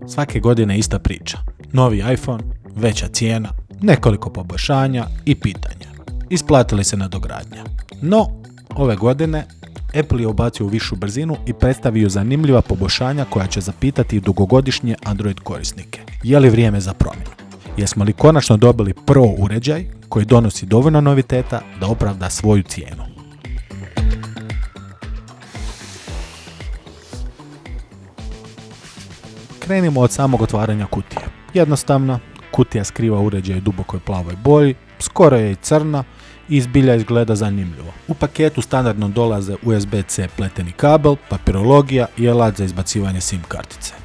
Svake godine ista priča. Novi iPhone, veća cijena, nekoliko poboljšanja i pitanja. Isplati li se nadogradnja? No, ove godine Apple je ubacio u višu brzinu i predstavio zanimljiva poboljšanja koja će zapitati dugogodišnje Android korisnike. Je li vrijeme za promjenu? Jesmo li konačno dobili Pro uređaj koji donosi dovoljno noviteta da opravda svoju cijenu? Krenimo od samog otvaranja kutije. Jednostavna, kutija skriva uređaj u dubokoj plavoj boji, skoro je i crna i zbilja izgleda zanimljivo. U paketu standardno dolaze USB-C pleteni kabel, papirologija i alat za izbacivanje SIM kartice.